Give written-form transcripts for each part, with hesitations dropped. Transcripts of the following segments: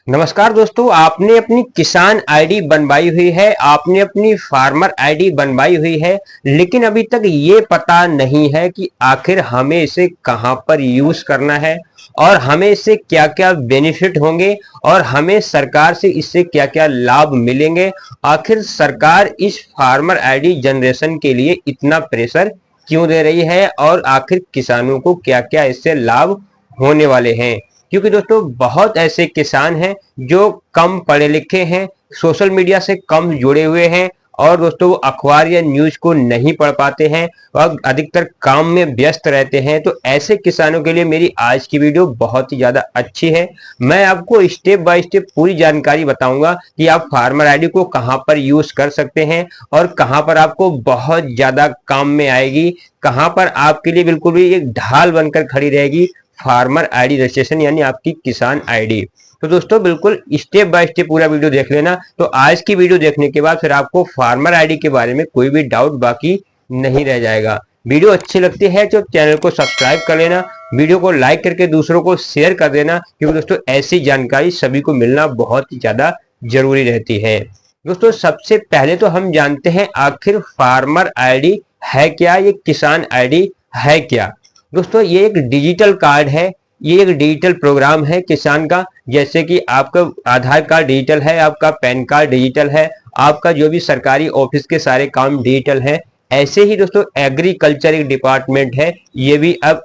नमस्कार दोस्तों, आपने अपनी किसान आईडी बनवाई हुई है, आपने अपनी फार्मर आईडी बनवाई हुई है, लेकिन अभी तक ये पता नहीं है कि आखिर हमें इसे कहां पर यूज करना है और हमें इससे क्या क्या बेनिफिट होंगे और हमें सरकार से इससे क्या क्या लाभ मिलेंगे। आखिर सरकार इस फार्मर आईडी जनरेशन के लिए इतना प्रेशर क्यों दे रही है और आखिर किसानों को क्या क्या इससे लाभ होने वाले हैं। क्योंकि दोस्तों बहुत ऐसे किसान हैं जो कम पढ़े लिखे हैं, सोशल मीडिया से कम जुड़े हुए हैं और दोस्तों वो अखबार या न्यूज को नहीं पढ़ पाते हैं और अधिकतर काम में व्यस्त रहते हैं। तो ऐसे किसानों के लिए मेरी आज की वीडियो बहुत ही ज्यादा अच्छी है। मैं आपको स्टेप बाय स्टेप पूरी जानकारी बताऊंगा कि आप फार्मर आईडी को कहां पर यूज कर सकते हैं और कहां पर आपको बहुत ज्यादा काम में आएगी, कहां पर आपके लिए बिल्कुल भी एक ढाल बनकर खड़ी रहेगी फार्मर आईडी रजिस्ट्रेशन यानी आपकी किसान आईडी। तो दोस्तों बिल्कुल स्टेप बाय स्टेप पूरा वीडियो देख लेना। तो आज की वीडियो देखने के बाद फिर आपको फार्मर आईडी के बारे में कोई भी डाउट बाकी नहीं रह जाएगा। वीडियो अच्छी लगती है तो चैनल को सब्सक्राइब कर लेना, वीडियो को लाइक करके दूसरों को शेयर कर देना, क्योंकि दोस्तों ऐसी जानकारी सभी को मिलना बहुत ही ज्यादा जरूरी रहती है। दोस्तों सबसे पहले तो हम जानते हैं आखिर फार्मर आईडी है क्या, ये किसान आईडी है क्या। दोस्तों ये एक डिजिटल कार्ड है, ये एक डिजिटल प्रोग्राम है किसान का। जैसे कि आपका आधार कार्ड डिजिटल है, आपका पैन कार्ड डिजिटल है, आपका जो भी सरकारी ऑफिस के सारे काम डिजिटल है, ऐसे ही दोस्तों एग्रीकल्चर एक डिपार्टमेंट है, ये भी अब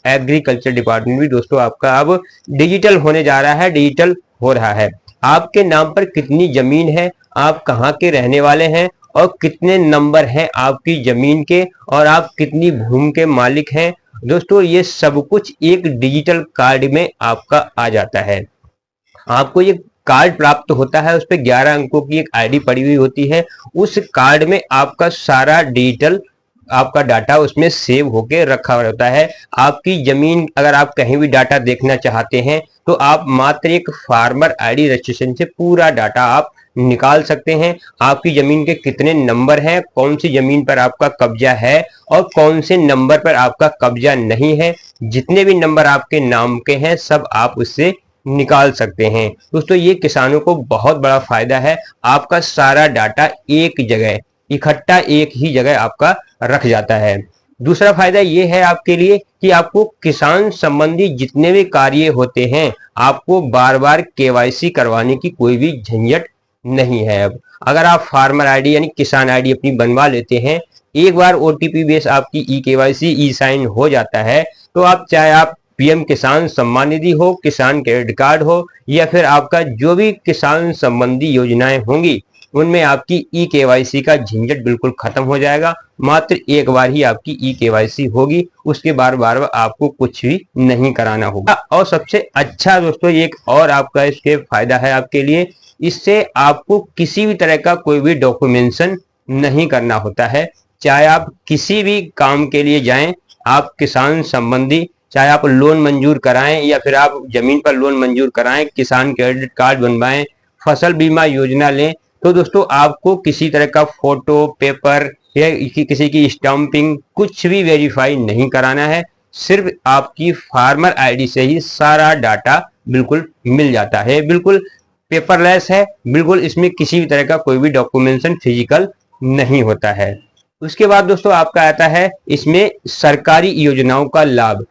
एग्रीकल्चर डिपार्टमेंट भी दोस्तों आपका अब डिजिटल होने जा रहा है, डिजिटल हो रहा है। आपके नाम पर कितनी जमीन है, आप कहाँ के रहने वाले हैं और कितने नंबर हैं आपकी जमीन के और आप कितनी भूमि के मालिक हैं, दोस्तों ये सब कुछ एक डिजिटल कार्ड में आपका आ जाता है। आपको ये कार्ड प्राप्त होता है, उस पर 11 अंकों की एक आईडी पड़ी हुई होती है। उस कार्ड में आपका सारा डिजिटल आपका डाटा उसमें सेव होके रखा होता है। आपकी जमीन अगर आप कहीं भी डाटा देखना चाहते हैं तो आप मात्र एक फार्मर आईडी रजिस्ट्रेशन से पूरा डाटा आप निकाल सकते हैं। आपकी जमीन के कितने नंबर हैं, कौन सी जमीन पर आपका कब्जा है और कौन से नंबर पर आपका कब्जा नहीं है, जितने भी नंबर आपके नाम के हैं सब आप उससे निकाल सकते हैं। दोस्तों ये किसानों को बहुत बड़ा फायदा है, आपका सारा डाटा एक जगह इकट्ठा एक ही जगह आपका रख जाता है। दूसरा फायदा ये है आपके लिए कि आपको किसान संबंधी जितने भी कार्य होते हैं आपको बार बार केवाईसी करवाने की कोई भी झंझट नहीं है। अब अगर आप फार्मर आईडी यानी किसान आईडी अपनी बनवा लेते हैं, एक बार ओटीपी बेस आपकी ई केवाईसी ई साइन हो जाता है, तो आप चाहे आप पीएम किसान सम्मान निधि हो, किसान क्रेडिट कार्ड हो या फिर आपका जो भी किसान संबंधी योजनाएं होंगी उनमें आपकी ई केवाईसी का झंझट बिल्कुल खत्म हो जाएगा। मात्र एक बार ही आपकी ई केवाईसी होगी, उसके बार बार आपको कुछ भी नहीं कराना होगा। और सबसे अच्छा दोस्तों एक और आपका इसके फायदा है आपके लिए, इससे आपको किसी भी तरह का कोई भी डॉक्यूमेंटेशन नहीं करना होता है। चाहे आप किसी भी काम के लिए जाएं, आप किसान संबंधी चाहे आप लोन मंजूर कराएं या फिर आप जमीन पर लोन मंजूर कराएं, किसान क्रेडिट कार्ड बनवाएं, फसल बीमा योजना लें, तो दोस्तों आपको किसी तरह का फोटो पेपर या किसी की स्टाम्पिंग कुछ भी वेरीफाई नहीं कराना है। सिर्फ आपकी फार्मर आईडी से ही सारा डाटा बिल्कुल मिल जाता है, बिल्कुल पेपरलेस है, बिल्कुल इसमें किसी भी तरह का कोई भी डॉक्यूमेंटेशन फिजिकल नहीं होता है। उसके बाद दोस्तों आपका आता है इसमें सरकारी योजनाओं का लाभ।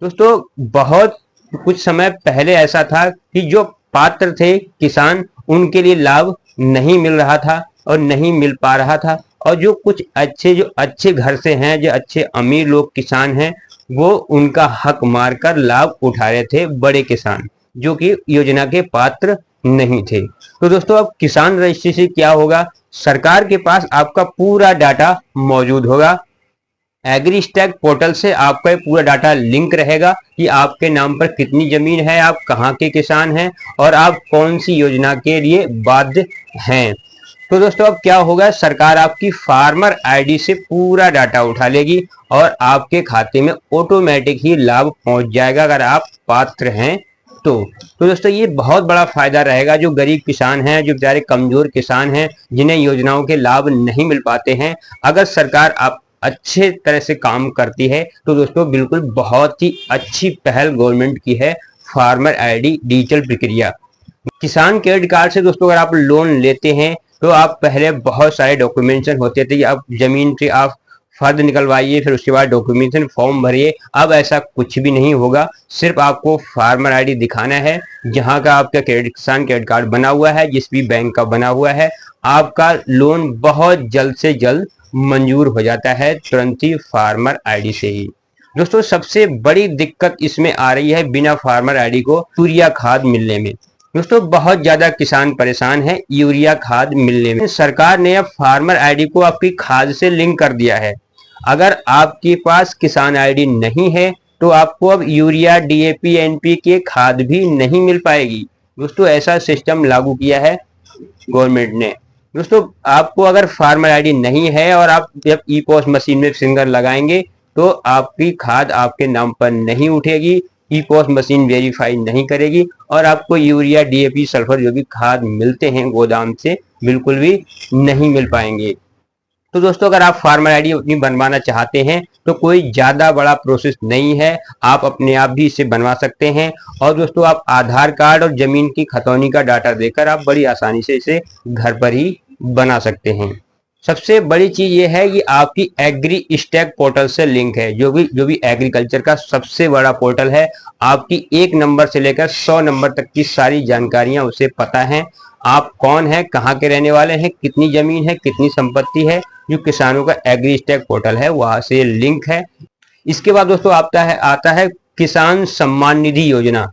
दोस्तों बहुत कुछ समय पहले ऐसा था कि जो पात्र थे किसान उनके लिए लाभ नहीं मिल रहा था और नहीं मिल पा रहा था, और जो अच्छे घर से हैं, जो अच्छे अमीर लोग किसान हैं, वो उनका हक मारकर लाभ उठा रहे थे बड़े किसान जो कि योजना के पात्र नहीं थे। तो दोस्तों अब किसान रजिस्ट्री से क्या होगा, सरकार के पास आपका पूरा डाटा मौजूद होगा। एग्रीस्टैक पोर्टल से आपका ये पूरा डाटा लिंक रहेगा कि आपके नाम पर कितनी जमीन है, आप कहाँ के किसान हैं और आप कौन सी योजना के लिए बाध्य हैं। तो दोस्तों अब क्या होगा, सरकार आपकी फार्मर आईडी से पूरा डाटा उठा लेगी और आपके खाते में ऑटोमेटिक ही लाभ पहुंच जाएगा अगर आप पात्र हैं तो दोस्तों ये बहुत बड़ा फायदा रहेगा। जो गरीब किसान हैं, जो बेचारे कमजोर किसान हैं, जिन्हें योजनाओं के लाभ नहीं मिल पाते हैं, अगर सरकार आप अच्छे तरह से काम करती है तो दोस्तों बिल्कुल बहुत ही अच्छी पहल गवर्नमेंट की है फार्मर आईडी डिजिटल प्रक्रिया। किसान क्रेडिट कार्ड से दोस्तों अगर आप लोन लेते हैं तो आप पहले बहुत सारे डॉक्यूमेंटेशन होते थे कि आप जमीन से आप फर्द निकलवाइए, फिर उसके बाद डॉक्यूमेंटेशन फॉर्म भरिए। अब ऐसा कुछ भी नहीं होगा, सिर्फ आपको फार्मर आईडी दिखाना है, जहां का आपका किसान क्रेडिट कार्ड बना हुआ है, जिस भी बैंक का बना हुआ है, आपका लोन बहुत जल्द से जल्द मंजूर हो जाता है, तुरंत ही फार्मर आईडी से ही। दोस्तों सबसे बड़ी दिक्कत इसमें आ रही है बिना फार्मर आईडी को यूरिया खाद मिलने में। दोस्तों बहुत ज्यादा किसान परेशान है यूरिया खाद मिलने में। सरकार ने अब फार्मर आईडी को आपकी खाद से लिंक कर दिया है। अगर आपके पास किसान आईडी नहीं है तो आपको अब यूरिया, डीएपी, एनपीके खाद भी नहीं मिल पाएगी। दोस्तों ऐसा सिस्टम लागू किया है गवर्नमेंट ने। दोस्तों आपको अगर फार्मर आईडी नहीं है और आप जब ई पॉस मशीन में फिंगर लगाएंगे तो आपकी खाद आपके नाम पर नहीं उठेगी, ई पॉस मशीन वेरीफाई नहीं करेगी और आपको यूरिया, डीएपी, सल्फर जो भी खाद मिलते हैं गोदाम से बिल्कुल भी नहीं मिल पाएंगे। तो दोस्तों अगर आप फार्मर आईडी अपनी बनवाना चाहते हैं तो कोई ज्यादा बड़ा प्रोसेस नहीं है, आप अपने आप भी इसे बनवा सकते हैं। और दोस्तों आप आधार कार्ड और जमीन की खतौनी का डाटा देकर आप बड़ी आसानी से इसे घर पर ही बना सकते हैं। सबसे बड़ी चीज ये है कि आपकी एग्री स्टैक पोर्टल से लिंक है, जो भी एग्रीकल्चर का सबसे बड़ा पोर्टल है। आपकी 1 नंबर से लेकर 100 नंबर तक की सारी जानकारियां उसे पता है। आप कौन है, कहाँ के रहने वाले हैं, कितनी जमीन है, कितनी संपत्ति है, जो किसानों का एग्री स्टैक पोर्टल है वहां से लिंक है। इसके बाद दोस्तों आता है किसान सम्मान निधि योजना।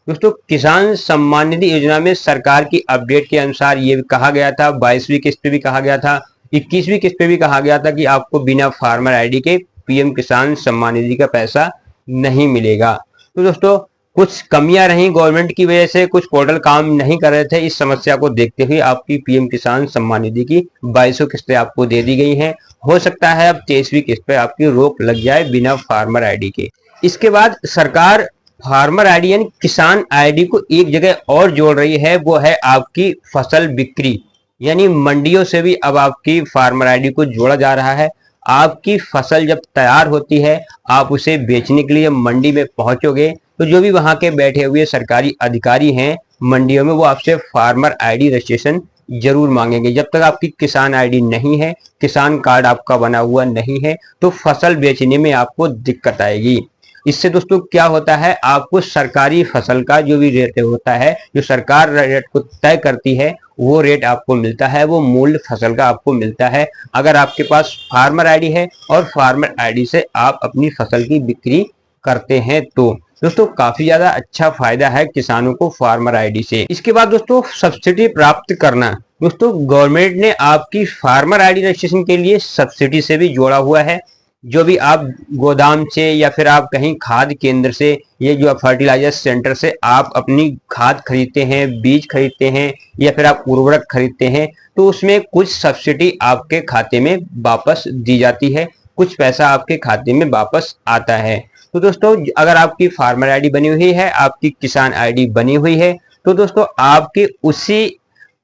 दोस्तों किसान सम्मान निधि योजना में सरकार की अपडेट के अनुसार ये कहा गया था, 22वीं किस्त पे भी कहा गया था, 21वीं किस्त पे भी कहा गया था कि आपको बिना फार्मर आईडी के पीएम किसान सम्मान निधि का पैसा नहीं मिलेगा। तो दोस्तों कुछ कमियां रही गवर्नमेंट की वजह से, कुछ पोर्टल काम नहीं कर रहे थे। इस समस्या को देखते हुए आपकी पीएम किसान सम्मान निधि की 2200 किस्तें आपको दे दी गई हैं। हो सकता है अब 23वीं किस्त पे आपकी रोक लग जाए बिना फार्मर आईडी के। इसके बाद सरकार फार्मर आईडी यानी किसान आईडी को एक जगह और जोड़ रही है, वो है आपकी फसल बिक्री, यानी मंडियों से भी अब आपकी फार्मर आईडी को जोड़ा जा रहा है। आपकी फसल जब तैयार होती है, आप उसे बेचने के लिए मंडी में पहुंचोगे तो जो भी वहां के बैठे हुए सरकारी अधिकारी हैं मंडियों में, वो आपसे फार्मर आईडी रजिस्ट्रेशन जरूर मांगेंगे। जब तक आपकी किसान आईडी नहीं है, किसान कार्ड आपका बना हुआ नहीं है, तो फसल बेचने में आपको दिक्कत आएगी। इससे दोस्तों क्या होता है, आपको सरकारी फसल का जो भी रेट होता है, जो सरकार रेट को तय करती है, वो रेट आपको मिलता है, वो मूल्य फसल का आपको मिलता है अगर आपके पास फार्मर आईडी है और फार्मर आईडी से आप अपनी फसल की बिक्री करते हैं। तो दोस्तों काफी ज्यादा अच्छा फायदा है किसानों को फार्मर आईडी से। इसके बाद दोस्तों सब्सिडी प्राप्त करना। दोस्तों गवर्नमेंट ने आपकी फार्मर आईडी रजिस्ट्रेशन के लिए सब्सिडी से भी जोड़ा हुआ है। जो भी आप गोदाम से या फिर आप कहीं खाद केंद्र से, ये जो फर्टिलाइजर सेंटर से आप अपनी खाद खरीदते हैं, बीज खरीदते हैं या फिर आप उर्वरक खरीदते हैं, तो उसमें कुछ सब्सिडी आपके खाते में वापस दी जाती है, कुछ पैसा आपके खाते में वापस आता है। तो दोस्तों अगर आपकी फार्मर आईडी बनी हुई है, आपकी किसान आईडी बनी हुई है, तो दोस्तों आपके उसी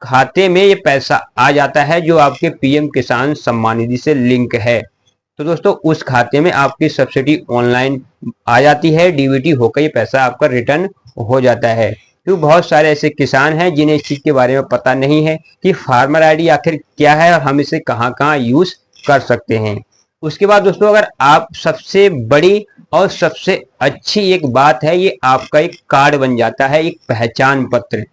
खाते में ये पैसा आ जाता है जो आपके पीएम किसान सम्मान निधि से लिंक है। तो दोस्तों उस खाते में आपकी सब्सिडी ऑनलाइन आ जाती है, डीबीटी होकर ये पैसा आपका रिटर्न हो जाता है। तो बहुत सारे ऐसे किसान हैं जिन्हें इस चीज के बारे में पता नहीं है कि फार्मर आईडी आखिर क्या है और हम इसे कहाँ कहाँ यूज कर सकते हैं। उसके बाद दोस्तों अगर आप सबसे बड़ी और सबसे अच्छी एक बात है, ये आपका एक कार्ड बन जाता है, एक पहचान पत्र,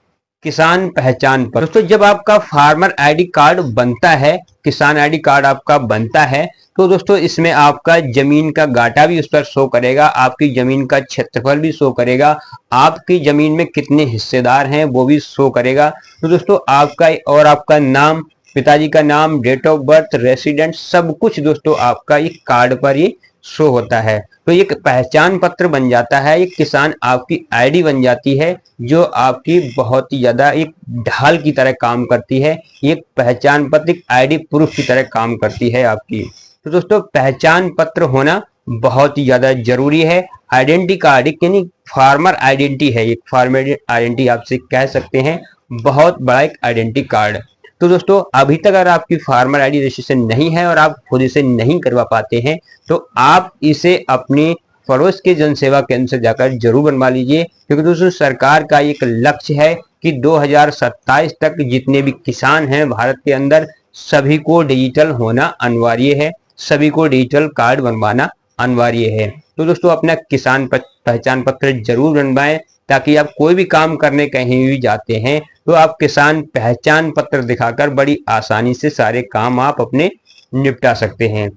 किसान पहचान पत्र। दोस्तों जब आपका फार्मर आईडी कार्ड बनता है, किसान आईडी कार्ड आपका बनता है, तो दोस्तों इसमें आपका जमीन का गाटा भी उस पर शो करेगा, आपकी जमीन का क्षेत्रफल भी शो करेगा, आपकी जमीन में कितने हिस्सेदार हैं वो भी शो करेगा। तो दोस्तों आपका और आपका नाम, पिताजी का नाम, डेट ऑफ बर्थ, रेसिडेंट, सब कुछ दोस्तों आपका एक कार्ड पर ही शो होता है। तो एक पहचान पत्र बन जाता है, एक किसान आपकी आईडी बन जाती है, जो आपकी बहुत ही ज्यादा एक ढाल की तरह काम करती है। एक पहचान पत्र एक आईडी प्रूफ की तरह काम करती है आपकी। तो दोस्तों पहचान पत्र होना बहुत ही ज्यादा जरूरी है। आइडेंटिटी कार्ड यानी फार्मर आइडेंटिटी है, एक फार्मर आइडेंटिटी आपसे कह सकते हैं, बहुत बड़ा एक आइडेंटिटी कार्ड। तो दोस्तों अभी तक अगर आपकी फार्मर आईडी रजिस्ट्रेशन नहीं है और आप खुद इसे नहीं करवा पाते हैं, तो आप इसे अपनी पड़ोस के जन सेवा केंद्र से जाकर जरूर बनवा लीजिए, क्योंकि दोस्तों सरकार का एक लक्ष्य है कि 2027 तक जितने भी किसान हैं भारत के अंदर सभी को डिजिटल होना अनिवार्य है, सभी को डिजिटल कार्ड बनवाना अनिवार्य है। तो दोस्तों अपना किसान पहचान पत्र जरूर बनवाएं, ताकि आप कोई भी काम करने कहीं भी जाते हैं तो आप किसान पहचान पत्र दिखाकर बड़ी आसानी से सारे काम आप अपने निपटा सकते हैं।